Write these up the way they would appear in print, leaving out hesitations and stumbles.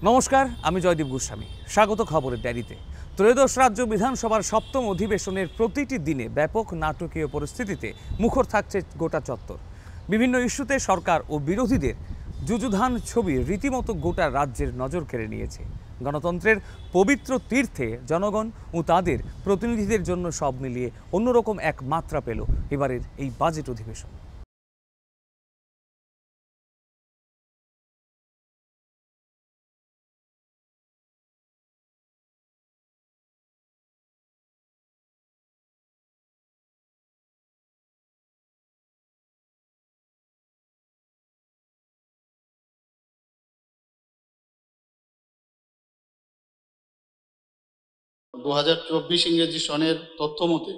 নমস্কার, আমি জয়দীপ গোস্বামী। স্বাগত খবরের ডায়েরিতে। ত্রয়োদশ রাজ্য বিধানসভার সপ্তম অধিবেশনের প্রতিটি দিনে ব্যাপক নাটকীয় পরিস্থিতিতে মুখর থাকছে গোটা চত্বর। বিভিন্ন ইস্যুতে সরকার ও বিরোধীদের যুযুধান ছবি রীতিমতো গোটা রাজ্যের নজর কেড়ে নিয়েছে। গণতন্ত্রের পবিত্র তীর্থে জনগণ ও তাদের প্রতিনিধিদের জন্য সব মিলিয়ে অন্যরকম এক মাত্রা পেল এবারের এই বাজেট অধিবেশন। 2024 ইংরেজি সনের তথ্য মতে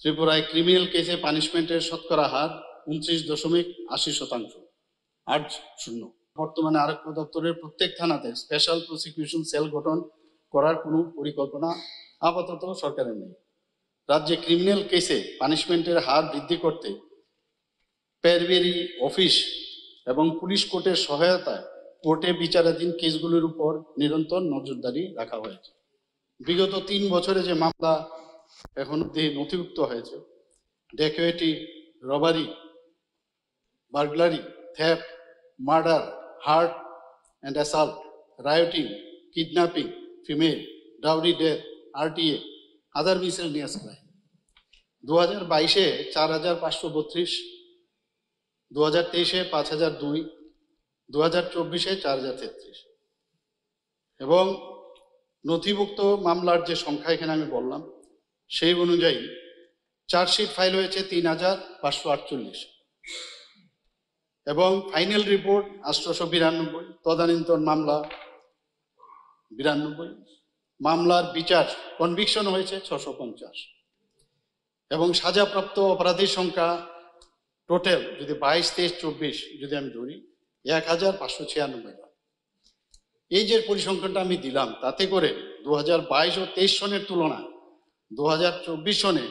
ত্রিপুরায় ক্রিমিনাল কেসে পানিশমেন্টের শতকরা হার 29.80%, 8-0। বর্তমানে আরক্ষা দপ্তরের প্রত্যেক থানাতে স্পেশাল প্রসিকিউশন সেল গঠন করার কোনো পরিকল্পনা আপাতত সরকারের নেই। রাজ্যে ক্রিমিনাল কেসে পানিশমেন্টের হার বৃদ্ধি করতে পেরবেরি অফিস এবং পুলিশ কোর্টের সহায়তায় কোর্টে বিচারাধীন কেসগুলির উপর নিরন্তর নজরদারি রাখা হয়েছে। বিগত 3 বছরে যে মামলা এখন অবধি নথিভুক্ত হয়েছে, dacoity, robbery, burglary, theft, murder, hurt and assault, rioting, kidnapping, female, dowry death, RTA, other miscellaneous crime. 2022-এ 4,532, 2023-এ 5,002, 2024-এ 4,033 এবং নথিভুক্ত মামলার যে সংখ্যা এখানে আমি বললাম সেই অনুযায়ী চার্জশিট ফাইল হয়েছে 3,548 এবং ফাইনাল রিপোর্ট 892, তদানীন্তন মামলা 92, মামলার বিচার কনভিকশন হয়েছে 650 এবং সাজাপ্রাপ্ত অপরাধীর সংখ্যা টোটাল যদি 22, 23, 24 যদি আমি ধরি 1,596। এই যে পরিসংখ্যানটা আমি দিলাম তাতে করে 2022 ও 23 সনের তুলনায় 2024 সনে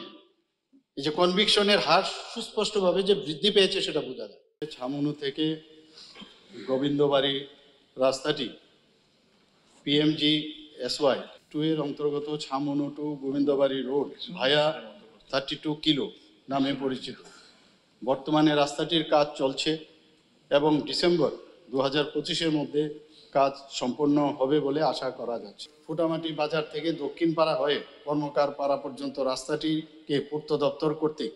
এই যে কনভিকশনের হার সুস্পষ্টভাবে যে বৃদ্ধি পেয়েছে সেটা বোঝা যায়। ছামনু থেকে গোবিন্দবাড়ি রাস্তাটি PMG SY2 এর অন্তর্গত ছামনু টু গোবিন্দবাড়ি রোড ভায়া 32 কিলো নামে পরিচিত। বর্তমানে রাস্তাটির কাজ চলছে এবং ডিসেম্বর 2025-এর মধ্যে কাজ সম্পন্ন হবে বলে আশা করা যাচ্ছে। ফুটামাটি বাজার থেকে দক্ষিণ পাড়া হয়ে কর্মকার পাড়া পর্যন্ত রাস্তাটিকে পূর্ত দপ্তর কর্তৃক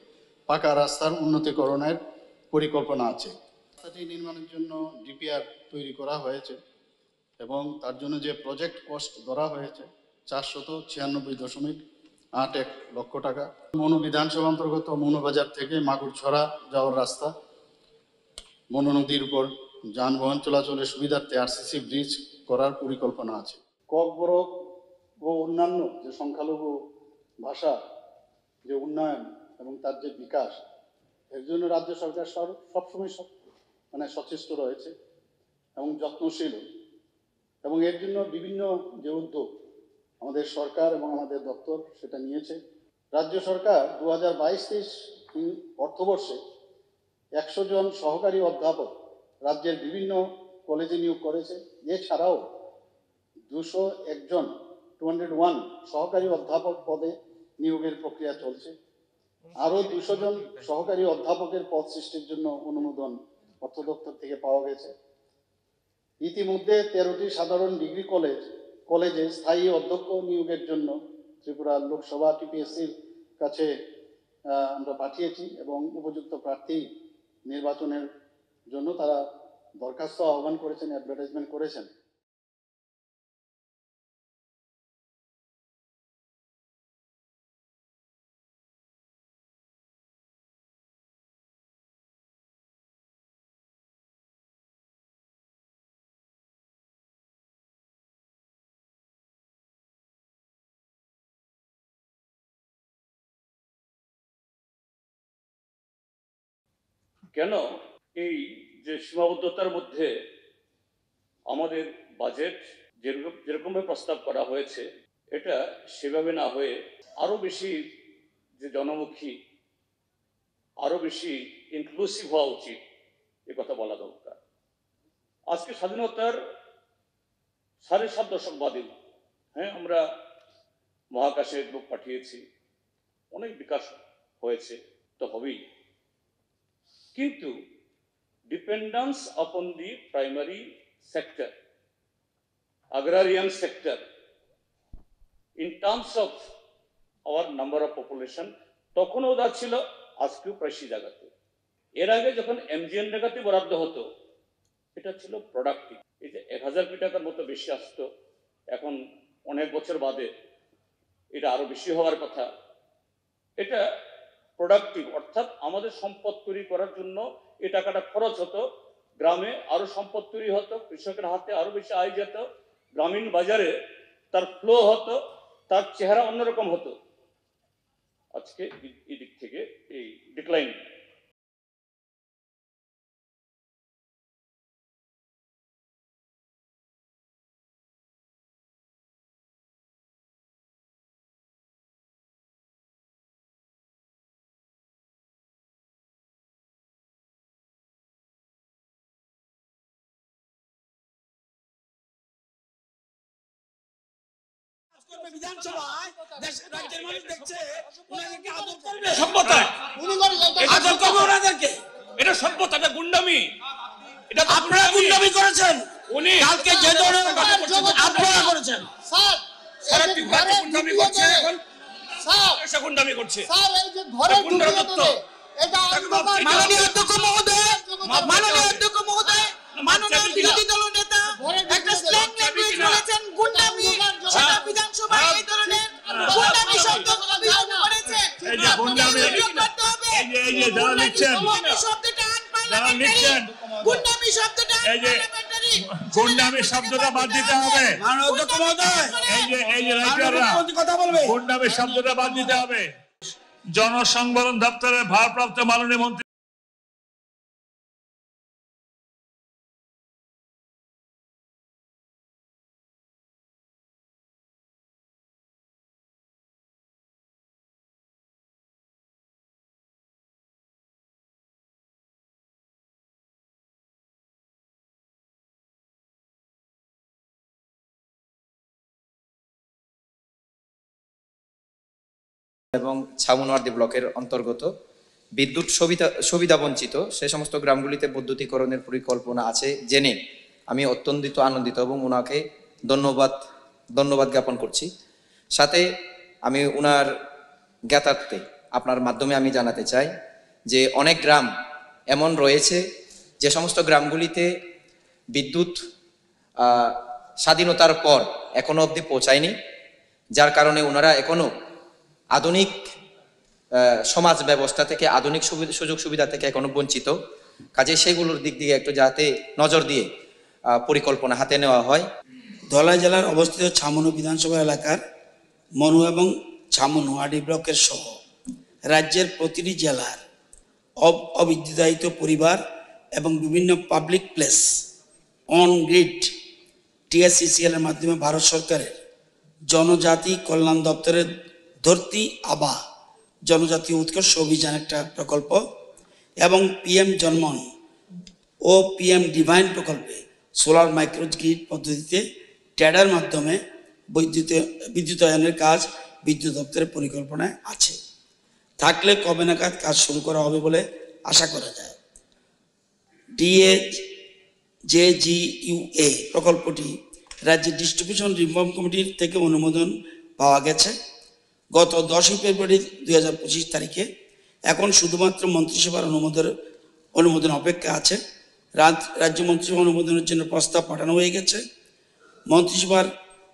পাকা রাস্তার উন্নতিকরণের পরিকল্পনা আছে। রাস্তাটি নির্মাণের জন্য DPR তৈরি করা হয়েছে এবং তার জন্য যে প্রজেক্ট কস্ট ধরা হয়েছে 496.81 লক্ষ টাকা। মনু বিধানসভা অন্তর্গত মনুবাজার থেকে মাগুরছড়া যাওয়ার রাস্তা, মনু নদীর উপর যানবাহন চলাচলের সুবিধার্থে RCC ব্রিজ করার পরিকল্পনা আছে। ককবরক ও অন্যান্য যে সংখ্যালঘু ভাষা যে উন্নয়ন এবং তার যে বিকাশ, এর জন্য রাজ্য সরকার সবসময় সচেষ্ট রয়েছে এবং যত্নশীল এবং এর জন্য বিভিন্ন যে উদ্যোগ আমাদের সরকার এবং আমাদের দপ্তর সেটা নিয়েছে। রাজ্য সরকার 2022-23 অর্থবর্ষে 100 জন সহকারী অধ্যাপক রাজ্যের বিভিন্ন কলেজে নিয়োগ করেছে। এছাড়াও 201 জন 201 সহকারী অধ্যাপক পদে নিয়োগের প্রক্রিয়া চলছে। আরও 200 জন সহকারী অধ্যাপকের পদ সৃষ্টির জন্য অনুমোদন অর্থ দপ্তর থেকে পাওয়া গেছে। ইতিমধ্যে 13টি সাধারণ ডিগ্রি কলেজে স্থায়ী অধ্যক্ষ নিয়োগের জন্য ত্রিপুরা লোকসভা TPSCর কাছে আমরা পাঠিয়েছি এবং উপযুক্ত প্রার্থী নির্বাচনের জন্য তারা দরখাস্ত আহ্বান করেছেন, অ্যাডভার্টাইজমেন্ট করেছেন। কেন এই যে সীমাবদ্ধতার মধ্যে আমাদের বাজেট যেরকমভাবে প্রস্তাব করা হয়েছে এটা সেভাবে না হয়ে আরো বেশি যে জনমুখী, আরো বেশি ইনক্লুসিভ হওয়া উচিত, এ কথা বলা দরকার। আজকে স্বাধীনতার 7.5 দশক বাদে হ্যাঁ আমরা মহাকাশে লোক পাঠিয়েছি, অনেক বিকাশ হয়েছে, তো হবেই, কিন্তু ডিপেন্ডেন্স আপন the primary sector, agrarian sector, in terms of our number of population, তখনও যা ছিল আজকেও প্রায় সেই জায়গাতে। এর আগে যখন এমজিএন জায়গাতে বরাদ্দ হতো এটা ছিল প্রোডাক্টিভ, এই যে 1000 কোটি টাকার মতো বেশি আসতো, এখন অনেক বছর বাদে এটা আরো বেশি হওয়ার কথা। এটা প্রোডাক্টিভ, অর্থাৎ আমাদের সম্পদ তৈরি করার জন্য এই টাকাটা খরচ হতো, গ্রামে আরো সম্পদ তৈরি হতো, কৃষকের হাতে আরো বেশি আয় যেত, গ্রামীণ বাজারে তার ফ্লো হতো, তার চেহারা অন্যরকম হতো। আজকে এই দিক থেকে এই ডিক্লাইন। বিধানসভায় রাজ্যের মানুষ দেখছে ওনাকে আদর করবে, সভ্যতা আদর করবে ওনাদেরকে, এটা সভ্যতা, এটা গুন্ডামি, এটা আপনারা গুন্ডামি করেছেন। উনি কালকে যে ধরনের আপনারা করেছেন স্যার সারা ত্রিপুরাতে গুন্ডামি করছে, এখন স্যার গুন্ডামি করছে। স্যার এই যে ঘরে ঢুকে এটা অন্ধকার। মাননীয় অধ্যক্ষ মহোদয়, মাননীয় অধ্যক্ষ মহোদয়, মাননীয় বিরোধী দল নেতা একটা স্ল্যাং ল্যাঙ্গুয়েজ বলেছেন গুন্ডামি, সেটা বিধানসভায় এই ধরনের গুন্ডামি শব্দ ব্যবহার করেছে। এই যে গুন্ডামি, এই যে যারা লিখছেন, শব্দটা যারা লিখছেন, গুন্ডামি শব্দটা এই যে গুন্ডামি শব্দটা বাদ দিতে হবে। মাননীয় অধ্যক্ষ মহোদয়, এই যে রাইটাররা কথা বলবে, গুন্ডামি শব্দটা বাদ দিতে হবে। জনসংবরণ দপ্তরের ভারপ্রাপ্ত মাননীয় মন্ত্রী এবং ছামুনওয়ার্দী ব্লকের অন্তর্গত বিদ্যুৎ সুবিধা বঞ্চিত সে সমস্ত গ্রামগুলিতে বৈদ্যুতিকরণের পরিকল্পনা আছে জেনে আমি অত্যন্ত আনন্দিত এবং ওনাকে ধন্যবাদ জ্ঞাপন করছি। সাথে আমি ওনার জ্ঞাতার্থে আপনার মাধ্যমে আমি জানাতে চাই যে অনেক গ্রাম এমন রয়েছে যে সমস্ত গ্রামগুলিতে বিদ্যুৎ স্বাধীনতার পর এখনো অবধি পৌঁছায়নি, যার কারণে ওনারা এখনো আধুনিক সমাজ ব্যবস্থা থেকে, আধুনিক সুযোগ সুবিধা থেকে এখনো বঞ্চিত। কাজে সেগুলোর দিক দিয়ে একটু যাতে নজর দিয়ে পরিকল্পনা হাতে নেওয়া হয়। ধলাই জেলার অবস্থিত ছামনু বিধানসভা এলাকার মনু এবং ছামুনওয়ার্দী ব্লকের সহ রাজ্যের প্রতিটি জেলার অবিদ্যুতায়িত পরিবার এবং বিভিন্ন পাবলিক প্লেস অন গ্রিড টিএসসিসিএল এর মাধ্যমে ভারত সরকারের জনজাতি কল্যাণ দপ্তরের ধরতি আবা জনজাতি উৎকর্ষ অভিযান একটা প্রকল্প এবং পিএম জন্মন ও পিএম ডিভাইন প্রকল্পে সোলার মাইক্রোগ্রিড পদ্ধতিতে ট্যাডার মাধ্যমে বিদ্যুতায়নের কাজ বিদ্যুৎ দপ্তরের পরিকল্পনায় আছে। থাকলে কবে নাগাদ কাজ শুরু করা হবে বলে আশা করা যায়। DAJGUA প্রকল্পটি রাজ্যের ডিস্ট্রিবিউশন রিফর্ম কমিটির থেকে অনুমোদন পাওয়া গেছে গত 10 ফেব্রুয়ারি 2025 তারিখে। এখন শুধুমাত্র মন্ত্রিসভার অনুমোদন অপেক্ষা আছে। রাজ্য মন্ত্রিসভা অনুমোদনের জন্য প্রস্তাব পাঠানো হয়ে গেছে। মন্ত্রিসভার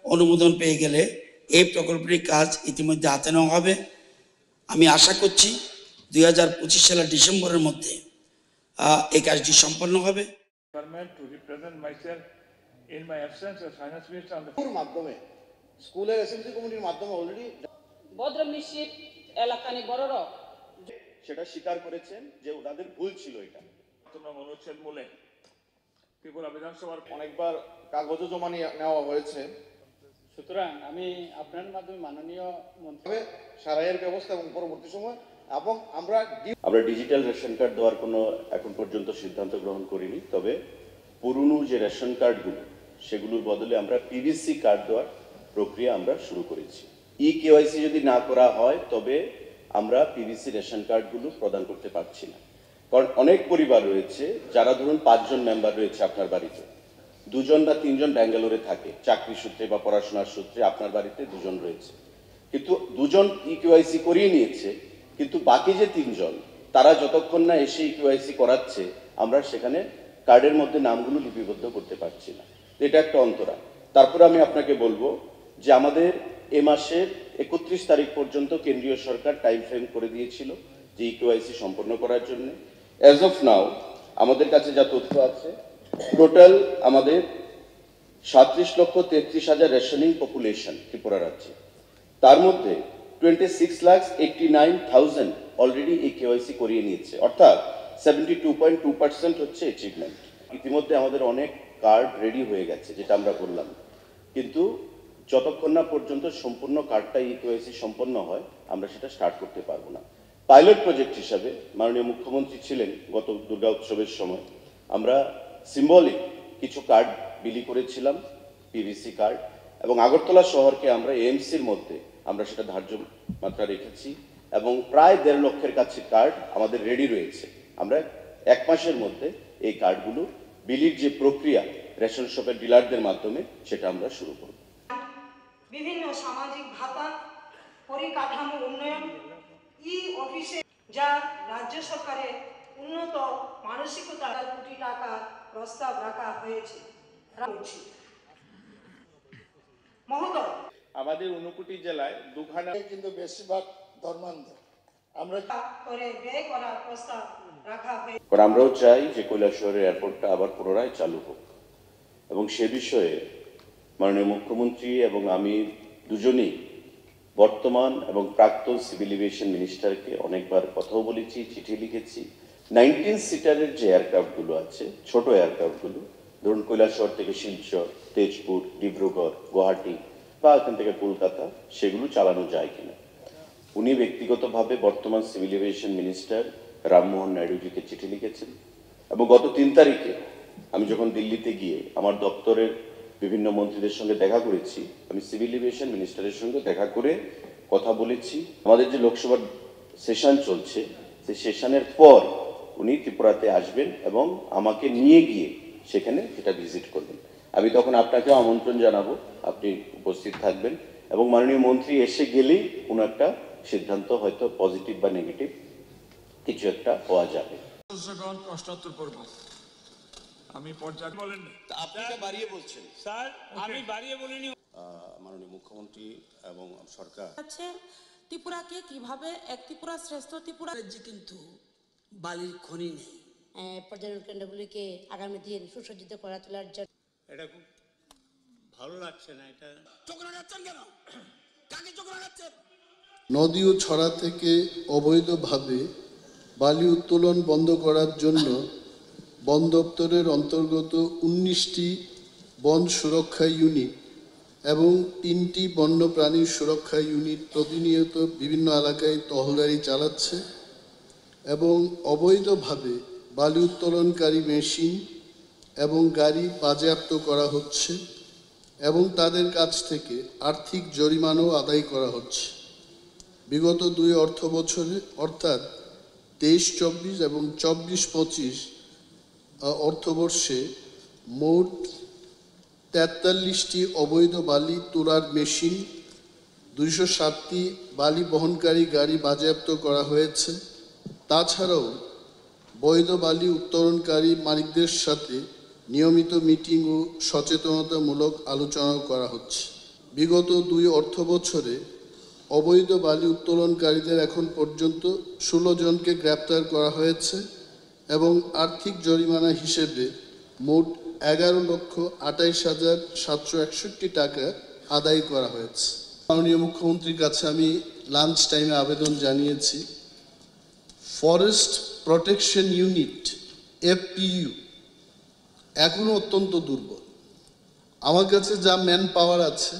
অনুমোদন পেয়ে গেলে এই প্রকল্পটির কাজ ইতিমধ্যে হাতে নেওয়া হবে। আমি আশা করছি 2025 সালের ডিসেম্বরের মধ্যে এই কাজটি সম্পন্ন হবে। মাধ্যমে স্কুলের এসএমসি কমিটির মাধ্যমে অলরেডি ভদ্রমিশ্রিত এলাকানি বড়র সেটা স্বীকার করেছেন যে ওনাদের ভুল ছিল। এটা অনুচ্ছেদ মূলে ত্রিপুরা বিধানসভার অনেকবার কাগজও জমা নেওয়া হয়েছে। সুতরাং আমি আপনার মাধ্যমে মাননীয় মন্ত্রী সারাইয়ের ব্যবস্থা এবং পরবর্তী সময় এবং আমরা ডিজিটাল রেশন কার্ড দেওয়ার কোনো এখন পর্যন্ত সিদ্ধান্ত গ্রহণ করিনি, তবে পুরনো যে রেশন কার্ডগুলো সেগুলোর বদলে আমরা পিভিসি কার্ড দেওয়ার প্রক্রিয়া আমরা শুরু করেছি। কেওয়াইসি যদি না করা হয় তবে আমরা পিভিসি রেশন কার্ডগুলো প্রদান করতে পারছি না। কারণ অনেক পরিবার রয়েছে যারা ধরুন 5 জন মেম্বার রয়েছে আপনার বাড়িতে, 2 জন বা 3 জন ব্যাঙ্গালোরে থাকে চাকরি সূত্রে বা পড়াশোনার সূত্রে, আপনার বাড়িতে 2 জন রয়েছে, কিন্তু 2 জন কেওয়াইসি করিয়ে নিয়েছে, কিন্তু বাকি যে 3 জন তারা যতক্ষণ না এসে কেওয়াইসি করাচ্ছে আমরা সেখানে কার্ডের মধ্যে নামগুলো লিপিবদ্ধ করতে পারছি না। এটা একটা অন্তরা। তারপরে আমি আপনাকে বলবো যে আমাদের এ মাসের 31 তারিখ পর্যন্ত কেন্দ্রীয় সরকার টাইম ফ্রেম করে দিয়েছিল যে কেওয়াইসি সম্পন্ন করার জন্য। অ্যাজ অফ নাও আমাদের কাছে যা তথ্য আছে, টোটাল আমাদের 37,33,000 রেশনিং পপুলেশন ত্রিপুরা রাজ্যে, তার মধ্যে 26,89,000 অলরেডি এই কেওয়াইসি করিয়ে নিয়েছে, অর্থাৎ 72.2% হচ্ছে অ্যাচিভমেন্ট। ইতিমধ্যে আমাদের অনেক কার্ড রেডি হয়ে গেছে, যেটা আমরা বললাম, কিন্তু যতক্ষণ না পর্যন্ত সম্পূর্ণ কার্ডটা কেওয়াইসি সম্পন্ন হয় আমরা সেটা স্টার্ট করতে পারবো না। পাইলট প্রজেক্ট হিসাবে মাননীয় মুখ্যমন্ত্রী ছিলেন গত দুর্গা উৎসবের সময়, আমরা সিম্বলিক কিছু কার্ড বিলি করেছিলাম, পিভিসি কার্ড, এবং আগরতলা শহরকে আমরা এএমসির মধ্যে আমরা সেটা ধার্য মাত্রা রেখেছি, এবং প্রায় 1.5 লক্ষের কাছে কার্ড আমাদের রেডি রয়েছে। আমরা 1 মাসের মধ্যে এই কার্ডগুলো বিলির যে প্রক্রিয়া রেশন শপের ডিলারদের মাধ্যমে সেটা আমরা শুরু করব। বিভিন্ন সামাজিক ভাতা, পরিকাঠামো উন্নয়ন, অফিসে যা রাজ্য সরকারের উন্নত মানসিকতা কোটি টাকা প্রস্তাব রাখা হয়েছে। মহোদয়, আমাদের ঊনকোটি জেলায় 2খানা কিন্তু বেশিরভাগ ধর্মান্ধ, আমরা করে ব্যয় করার প্রস্তাব রাখা হয়েছে। কারণ আমরাও চাই যে কৈলাসহরের এয়ারপোর্টটা আবার পুনরায় চালু হোক, এবং সে বিষয়ে মাননীয় মুখ্যমন্ত্রী এবং আমি দুজনেই বর্তমান এবং প্রাক্তন সিভিল এভিয়েশন মিনিস্টারকে অনেকবার কথাও বলেছি, চিঠি লিখেছি। 19 সিটারের যে এয়ারক্রাফটগুলো আছে, ছোট এয়ারক্রাফটগুলো, ধরুন কৈলাসহর থেকে শিলচর, তেজপুর, ডিব্রুগড়, গুয়াহাটি বা এখান থেকে কলকাতা, সেগুলো চালানো যায় কিনা। উনি ব্যক্তিগতভাবে বর্তমান সিভিল এভিয়েশন মিনিস্টার রামমোহন নাইডুজিকে চিঠি লিখেছেন, এবং গত 3 তারিখে আমি যখন দিল্লিতে গিয়ে আমার দপ্তরের বিভিন্ন মন্ত্রীদের সঙ্গে দেখা করেছি, আমি সিভিল এভিয়েশন মিনিস্টারের সঙ্গে দেখা করে কথা বলেছি। আমাদের যে লোকসভার সেশন চলছে, সেই সেশনের পর উনি ত্রিপুরাতে আসবেন এবং আমাকে নিয়ে গিয়ে সেখানে এটা ভিজিট করবেন। আমি তখন আপনাকেও আমন্ত্রণ জানাবো, আপনি উপস্থিত থাকবেন, এবং মাননীয় মন্ত্রী এসে গেলেই কোনো একটা সিদ্ধান্ত, হয়তো পজিটিভ বা নেগেটিভ কিছু একটা হওয়া যাবে। প্রশ্নোত্তর পর্ব আমি পর্যায় বলেন, আপনি তো বাড়িয়ে বলছেন স্যার। আমি বাড়িয়ে বলিনি। মাননীয় মুখ্যমন্ত্রী এবং সরকার আছে ত্রিপুরাকে কিভাবে এক ত্রিপুরা শ্রেষ্ঠ ত্রিপুরা রাজ্যে কিন্তু বালির খনি নেই। পর্যটন কেন্দ্রগুলিকে আগামী দিন সুসজ্জিত করে তোলার জন্য এটা খুব ভালো লাগছে না। এটা চোখ রাখাচ্ছেন কেন? কাকে চোখ রাখাচ্ছেন? নদী ও ছড়া থেকে অবৈধভাবে বালি উত্তোলন বন্ধ করার জন্য বন দপ্তরের অন্তর্গত 19টি বন সুরক্ষা ইউনিট এবং 3টি বন্যপ্রাণী সুরক্ষা ইউনিট প্রতিনিয়ত বিভিন্ন এলাকায় টহলদারি চালাচ্ছে এবং অবৈধভাবে বালি উত্তোলনকারী মেশিন এবং গাড়ি বাজেয়াপ্ত করা হচ্ছে এবং তাদের কাছ থেকে আর্থিক জরিমানাও আদায় করা হচ্ছে। বিগত 2 অর্থ বছরে অর্থাৎ 23-24 এবং 24-25 অর্থবর্ষে মোট 43টি অবৈধ বালি তোলার মেশিন, 207টি বালি বহনকারী গাড়ি বাজেয়াপ্ত করা হয়েছে। তাছাড়াও বৈধ বালি উত্তোলনকারী মালিকদের সাথে নিয়মিত মিটিং ও সচেতনতামূলক আলোচনা করা হচ্ছে। বিগত 2 অর্থ বছরে অবৈধ বালি উত্তোলনকারীদের এখন পর্যন্ত 16 জনকে গ্রেপ্তার করা হয়েছে এবং আর্থিক জরিমানা হিসেবে মোট 11,28,761 টাকা আদায় করা হয়েছে। মাননীয় মুখ্যমন্ত্রীর কাছে আমি লাঞ্চ টাইমে আবেদন জানিয়েছি, ফরেস্ট প্রোটেকশন ইউনিট FPU এখনও অত্যন্ত দুর্বল। আমার কাছে যা ম্যান পাওয়ার আছে,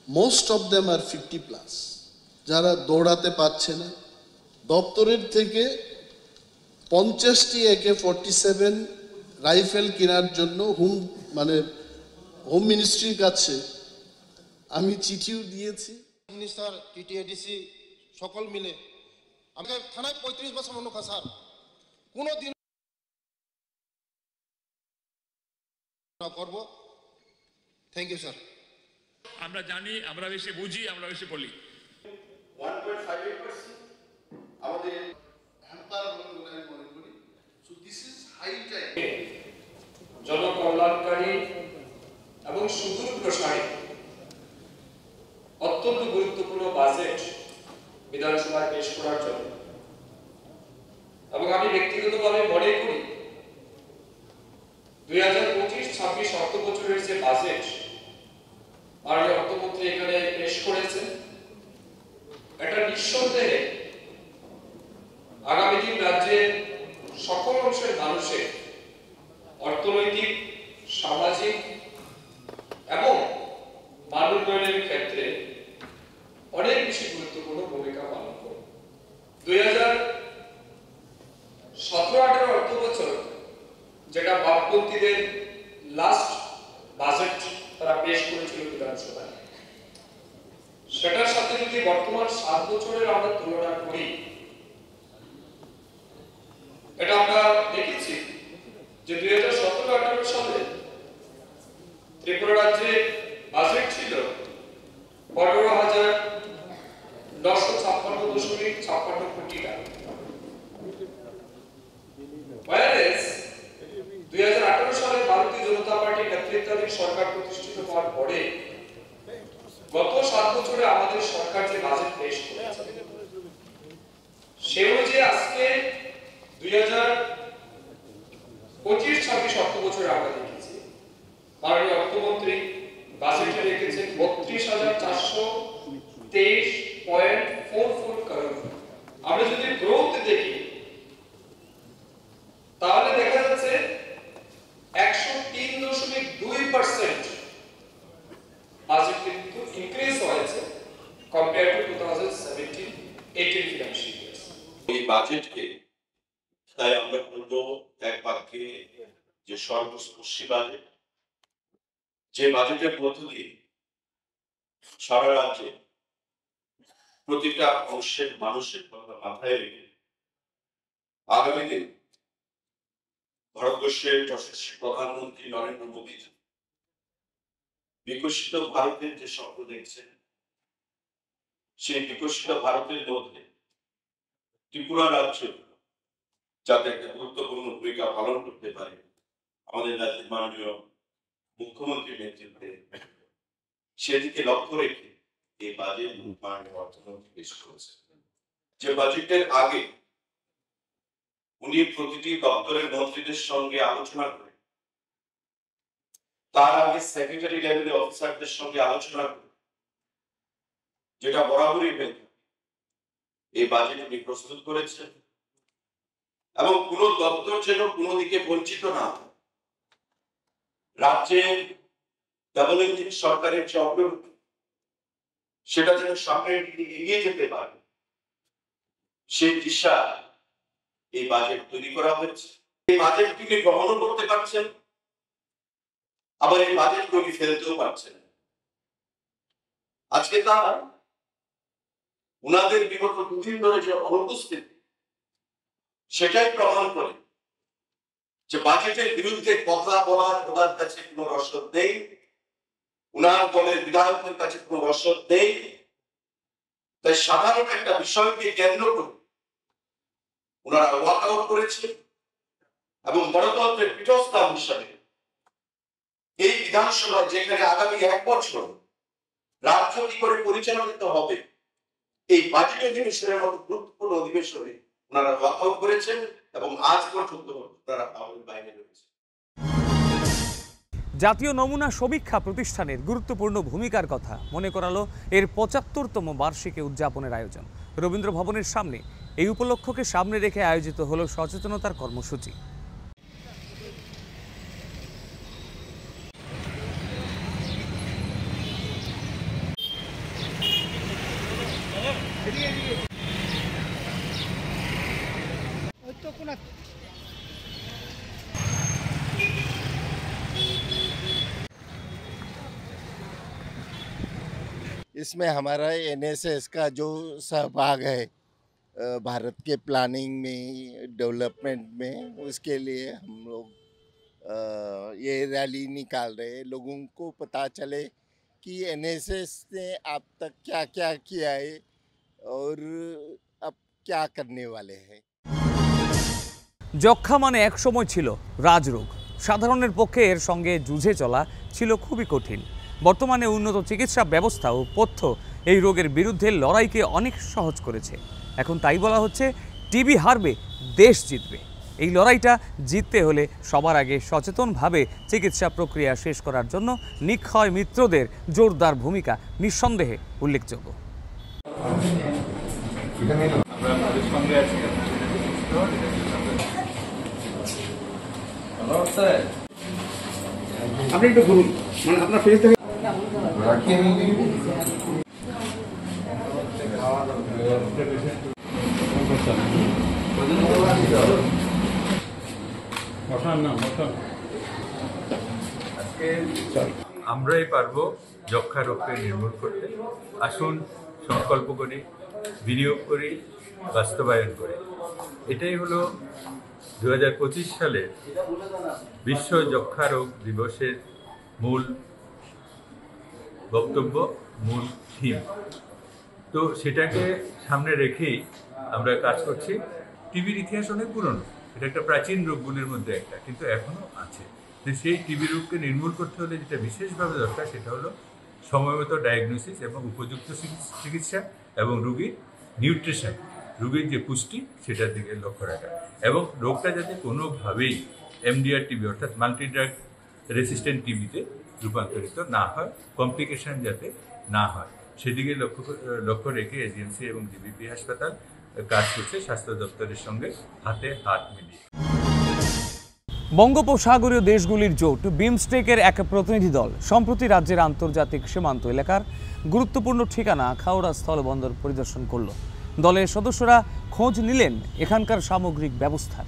মোস্ট অফ দেম আর 50+, যারা দৌড়াতে পারছে না। দপ্তরের থেকে 50টি AK-47 রাইফেল কেনার জন্য হোম মিনিস্ট্রির কাছে আমি চিঠিও দিয়েছি। মিনিস্টার টিটিএডিসি সকল মিলে আমাকে থানায় 35 বছর অনুকা স্যার কোনো দিন করব। Thank you sir. আমরা জানি, আমরা বেশি বুঝি, আমরা বেশি বলি। 1.58% আমাদের হ্যাম্পার বলে আমি মনে করি। So this is high time. জনকল্যাণকারী এবং সুদূর প্রসারী অত্যন্ত গুরুত্বপূর্ণ বাজেট বিধানসভায় পেশ করার জন্য, এবং আমি ব্যক্তিগতভাবে মনে করি 2025-26 অর্থ বছরের যে বাজেট মাননীয় অর্থমন্ত্রী এখানে পেশ করেছেন, এটা নিঃসন্দেহে আগামী দিন রাজ্যের সকল অংশের মানুষের অর্থনৈতিক, সামাজিক এবং মান উন্নয়নের ক্ষেত্রে অনেক বেশি গুরুত্বপূর্ণ ভূমিকা পালন করবে। 2017-18 অর্থ বছর যেটা বামপন্থীদের লাস্ট বাজেট তারা পেশ করেছিল বিধানসভায়, সেটার সাথে যদি বর্তমান 7 বছরের আমরা তুলনা করি, এটা আমরা দেখেছি যে 2017-18 সালে ত্রিপুরা রাজ্যে বাজেট ছিল 15,956.56 কোটি টাকা। 2018 সালে ভারতীয় জনতা পার্টির নেতৃত্বাধীন সরকার প্রতিষ্ঠিত হওয়ার পরে গত 7 বছরে আমাদের সরকার যে বাজেট পেশ করেছে, সে অনুযায়ী আজকে 2025-26 অর্থ বছরে আমরা দেখেছি মাননীয় অর্থমন্ত্রী বাজেটে রেখেছেন 32,423.44 করোড়। আমরা যদি গ্রোথ দেখি তাহলে দেখা যাচ্ছে 103.2% বাজেট কিন্তু ইনক্রিজ হয়েছে কম্পেয়ার টু 2017-18 ফিনান্সিয়াল ইয়ার। এই বাজেটকে তাই আমরা বলবো এক বাক্যে যে সর্বস্পর্শী বাজেট, যে বাজেটের মধ্য দিয়ে সারা রাজ্যে প্রতিটা অংশের মানুষের কথা মাথায় রেখে আগামী দিন ভারতবর্ষের যশস্বী প্রধানমন্ত্রী নরেন্দ্র মোদী বিকশিত ভারতের যে স্বপ্ন দেখছেন, সেই বিকশিত ভারতের মধ্যে ত্রিপুরা রাজ্য যাতে একটা গুরুত্বপূর্ণ ভূমিকা পালন করতে পারে, আমাদের রাজ্যের মাননীয় মুখ্যমন্ত্রীর নেতৃত্বে সেদিকে লক্ষ্য রেখে এই বাজেট মাননীয় অর্থমন্ত্রী পেশ করেছেন। যে বাজেটের আগে উনি প্রতিটি দপ্তরের মন্ত্রীদের সঙ্গে আলোচনা করে, তার আগে সেক্রেটারি লেভেলের অফিসারদের সঙ্গে আলোচনা করে, যেটা বরাবরই হয়ে থাকে, এই বাজেট উনি প্রস্তুত করেছেন। এবং কোন দপ্তর যেন কোনো দিকে বঞ্চিত না হয়, রাজ্যের ডেভেলপিং সরকারের যে অগ্রগতি সেটা যেন সামনের দিকে এগিয়ে যেতে পারে, সেই দিশা এই বাজেট তৈরি করা হয়েছে। এই বাজেটটিকে গ্রহণ করতে পারছেন, আবার এই বাজেটগুলি ফেলতেও পারছেন। আজকে তার উনাদের বিগত 2 দিন ধরে যে অনুপস্থিতি, সেটাই প্রমাণ করে যে বাজেটের বিরুদ্ধে কথা বলার ওনার কাছে কোনো রসদ নেই, উনার দলের বিধায়কদের কাছে কোনো রসদ নেই। তাই সাধারণ একটা বিষয়কে কেন্দ্র করে ওনারা ওয়াক আউট করেছে এবং গণতন্ত্রের পীঠস্থান হিসাবে এই বিধানসভা, যেখানে আগামী 1 বছর রাজ্য কি করে পরিচালিত হবে, এই বাজেটের জিনিসের মতো গুরুত্বপূর্ণ অধিবেশনে ওনারা ওয়াক আউট করেছেন এবং আজ পর্যন্ত ওনারা আমাদের বাইরে রয়েছে। জাতীয় নমুনা সমীক্ষা প্রতিষ্ঠানের গুরুত্বপূর্ণ ভূমিকার কথা মনে করালো এর 75তম বার্ষিকী উদযাপনের আয়োজন। রবীন্দ্র ভবনের সামনে এই উপলক্ষকে সামনে রেখে আয়োজিত হলো সচেতনতার কর্মসূচি। इसमें हमारा एनएसएस का जो सहभाग है भारत के प्लानिंग में, डेवलपमेंट में, उसके लिए हम लोग ये रैली निकाल रहे हैं। लोगों को पता चले कि एनएसएस ने अब तक क्या क्या किया है और अब क्या करने वाले हैं। যক্ষা মানে এক সময় ছিল রাজরোগ। সাধারণের পক্ষে এর সঙ্গে যুঝে চলা ছিল খুবই কঠিন। বর্তমানে উন্নত চিকিৎসা ব্যবস্থা ও পথ্য এই রোগের বিরুদ্ধে লড়াইকে অনেক সহজ করেছে। এখন তাই বলা হচ্ছে টিবি হারবে, দেশ জিতবে। এই লড়াইটা জিততে হলে সবার আগে সচেতনভাবে চিকিৎসা প্রক্রিয়া শেষ করার জন্য নিক্ষয় মিত্রদের জোরদার ভূমিকা নিঃসন্দেহে উল্লেখযোগ্য। আপনি একটু ঘুরুন, মানে আপনার ফেস থেকে আমরাই পারবো যক্ষা রোগকে নির্মূল করতে। আসুন সংকল্প করি, বিনিয়োগ করি, বাস্তবায়ন করি। এটাই হলো 2025 সালে বিশ্ব যক্ষা রোগ দিবসের মূল বক্তব্য, মূল থিম। তো সেটাকে সামনে রেখেই আমরা কাজ করছি। টিবির ইতিহাস অনেক পুরনো, এটা একটা প্রাচীন রোগগুলির মধ্যে একটা, কিন্তু এখনো আছে। তো সেই টিবি রোগকে নির্মূল করতে হলে যেটা বিশেষভাবে দরকার সেটা হলো সময়মতো ডায়াগনোসিস এবং উপযুক্ত চিকিৎসা এবং রোগীর নিউট্রিশন, রোগীর যে পুষ্টি সেটার দিকে লক্ষ্য রাখা, এবং রোগটা যাতে কোনোভাবেই এমডিআর টিবি অর্থাৎ মাল্টি ড্রাগ রেসিস্ট্যান্ট টিবিতে রূপান্তরিত না হয়, কমপ্লিকেশন যাতে না হয় সেদিকে লক্ষ্য রেখে এজিএমসি এবং ডিবিপি হাসপাতাল কাজ করছে স্বাস্থ্য দপ্তরের সঙ্গে হাতে হাত মিলিয়ে। বঙ্গোপসাগরীয় দেশগুলির জোট বিমস্টেকের এক প্রতিনিধি দল সম্প্রতি রাজ্যের আন্তর্জাতিক সীমান্ত এলাকার গুরুত্বপূর্ণ ঠিকানা খাওড়া স্থলবন্দর পরিদর্শন করল। দলের সদস্যরা খোঁজ নিলেন এখানকার সামগ্রিক ব্যবস্থার।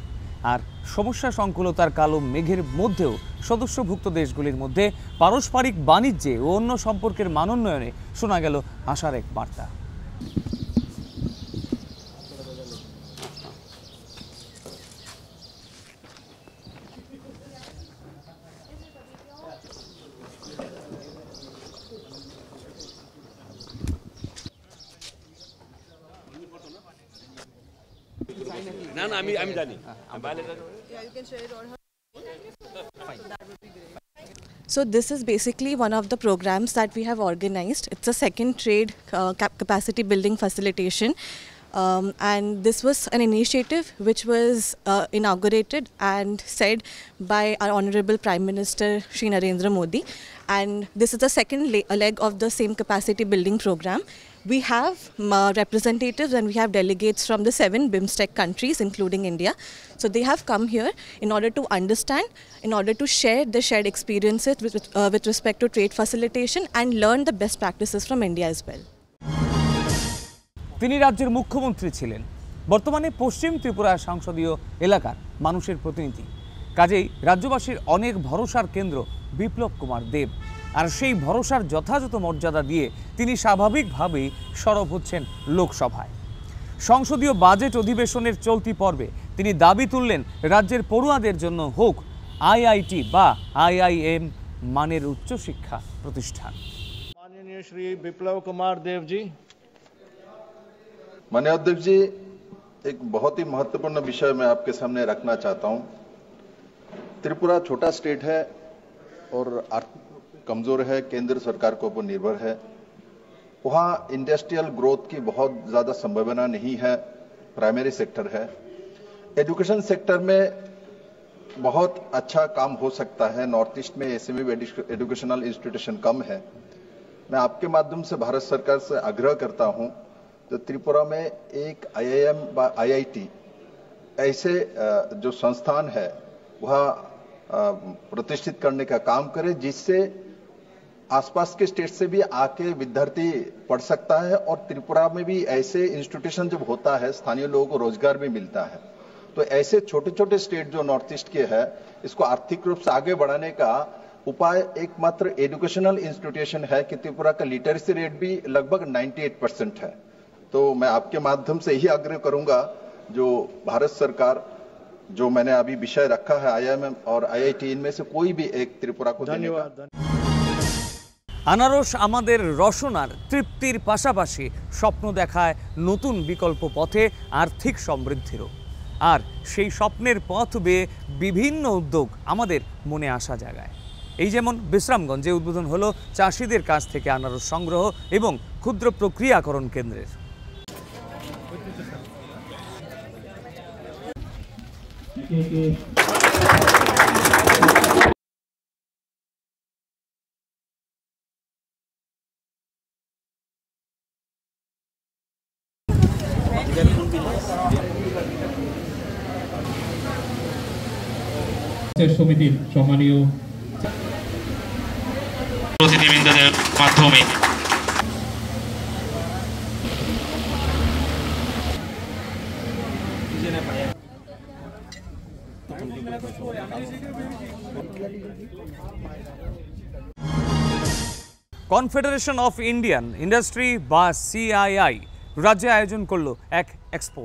আর সমস্যা সংকুলতার কালো মেঘের মধ্যেও সদস্যভুক্ত দেশগুলির মধ্যে পারস্পরিক বাণিজ্যে ও অন্য সম্পর্কের মানোন্নয়নে শোনা গেল আশার এক বার্তা। না না আমি জানি। So this is basically one of the programs that we have organized. It's a second trade capacity building facilitation. And this was an initiative which was inaugurated and said by our Honorable Prime Minister Shri Narendra Modi. And this is the second leg of the same capacity building program. We have representatives and we have delegates from the 7 BIMSTEC countries, including India. So they have come here in order to understand, in order to share the shared experiences with respect to trade facilitation and learn the best practices from India as well. তিনি রাজ্যের মুখ্যমন্ত্রী ছিলেন, বর্তমানে পশ্চিম ত্রিপুরা সংসদীয় এলাকার মানুষের প্রতিনিধি। কাজেই রাজ্যবাসীর অনেক ভরসার কেন্দ্র বিপ্লব কুমার দেব। আর সেই ভরসার যথাযথ মর্যাদা দিয়ে তিনি স্বাভাবিকভাবেই সরব হচ্ছেন লোকসভায়। সংসদীয় বাজেট অধিবেশনের চলতি পর্বে তিনি দাবি তুললেন রাজ্যের পড়ুয়াদের জন্য হোক আইআইটি বা আইআইএম মানের উচ্চশিক্ষা প্রতিষ্ঠান। माननीय श्री विप्लव कुमार देव जी। माननीय अध्यक्ष जी, एक बहुत ही महत्वपूर्ण विषय मैं आपके सामने रखना चाहता हूं। त्रिपुरा छोटा स्टेट है और कमजोर है, केंद्र सरकार के ऊपर निर्भर है। वहां इंडस्ट्रियल ग्रोथ की बहुत ज्यादा संभावना नहीं है, प्राइमरी सेक्टर है। एजुकेशन सेक्टर में बहुत अच्छा काम हो सकता है। नॉर्थ ईस्ट में एसएमई एजुकेशनल इंस्टीट्यूशन कम है। मैं आपके माध्यम से भारत सरकार से आग्रह करता हूं तो त्रिपुरा में एक आईआईएम व आईआईटी ऐसे जो संस्थान है वह प्रतिष्ठित करने का काम करे, जिससे आसपास के स्टेट से भी आके विद्यार्थी पढ़ सकता है और त्रिपुरा में भी ऐसे इंस्टीट्यूशन जब होता है स्थानीय लोगों को रोजगार भी मिलता है। तो ऐसे छोटे छोटे स्टेट जो नॉर्थ ईस्ट के हैं इसको आर्थिक रूप से आगे बढ़ाने का उपाय एकमात्र एजुकेशनल इंस्टीट्यूशन है कि त्रिपुरा का लिटरेसी रेट भी लगभग 98% है। तो मैं आपके माध्यम से यही आग्रह करूंगा, जो भारत सरकार जो मैंने अभी विषय रखा है IIM और IIT, इनमें से कोई भी एक त्रिपुरा को धन्यवाद। আনারস আমাদের রসনার তৃপ্তির পাশাপাশি স্বপ্ন দেখায় নতুন বিকল্প পথে আর্থিক সমৃদ্ধিরও। আর সেই স্বপ্নের পথ বেয়ে বিভিন্ন উদ্যোগ আমাদের মনে আসা জায়গায়। এই যেমন বিশ্রামগঞ্জে উদ্বোধন হলো চাষিদের কাছ থেকে আনারস সংগ্রহ এবং ক্ষুদ্র প্রক্রিয়াকরণ কেন্দ্রের। সমিতির সম্মানীয় প্রতিনিধিদের মাধ্যমে কনফেডারেশন অফ ইন্ডিয়ান ইন্ডাস্ট্রি বা CII রাজ্যে আয়োজন করলো এক এক্সপো।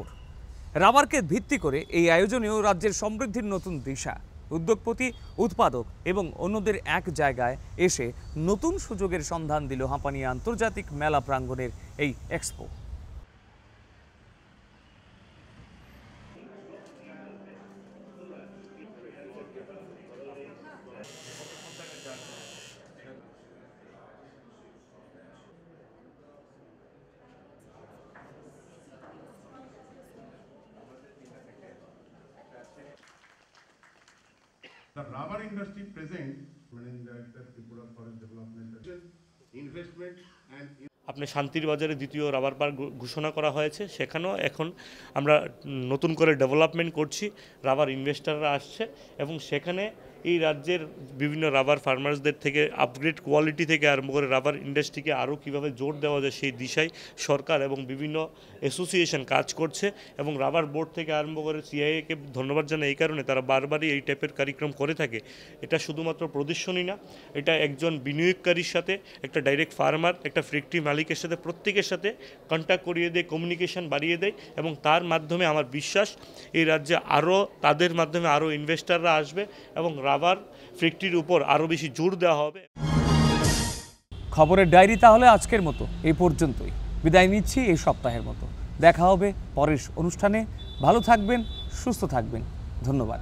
রাবারকে ভিত্তি করে এই আয়োজনেও রাজ্যের সমৃদ্ধির নতুন দিশা। উদ্যোগপতি, উৎপাদক এবং অন্যদের এক জায়গায় এসে নতুন সুযোগের সন্ধান দিল হাঁপানিয়া আন্তর্জাতিক মেলা প্রাঙ্গণের এই expo. The rubber industry present Managing Director, Tripura Forest Development Investment and আপনার শান্তির বাজারে দ্বিতীয় রাবার পার্ক ঘোষণা করা হয়েছে, সেখানেও এখন আমরা নতুন করে ডেভেলপমেন্ট করছি। রাবার ইনভেস্টাররা আসছে এবং সেখানে এই রাজ্যের বিভিন্ন রাবার ফার্মার্সদের থেকে আপগ্রেড কোয়ালিটি থেকে আরম্ভ করে রাবার ইন্ডাস্ট্রিকে আরও কীভাবে জোর দেওয়া যায় সেই দিশায় সরকার এবং বিভিন্ন অ্যাসোসিয়েশন কাজ করছে। এবং রাবার বোর্ড থেকে আরম্ভ করে CII-কে ধন্যবাদ জানাই এই কারণে, তারা বারবারই এই টাইপের কার্যক্রম করে থাকে। এটা শুধুমাত্র প্রদর্শনী না, এটা একজন বিনিয়োগকারীর সাথে, একটা ডাইরেক্ট ফার্মার, একটা ফ্যাক্টরি মালিকের সাথে, প্রত্যেকের সাথে কন্ট্যাক্ট করিয়ে দেয়, কমিউনিকেশন বাড়িয়ে দেয় এবং তার মাধ্যমে আমার বিশ্বাস এই রাজ্যে আরও তাদের মাধ্যমে আরও ইনভেস্টাররা আসবে এবং রাবার ফ্যাক্টরির উপর আরও বেশি জোর দেওয়া হবে। খবরের ডায়েরি তাহলে আজকের মতো এই পর্যন্তই। বিদায় নিচ্ছি এই সপ্তাহের মতো। দেখা হবে পরের অনুষ্ঠানে। ভালো থাকবেন, সুস্থ থাকবেন। ধন্যবাদ।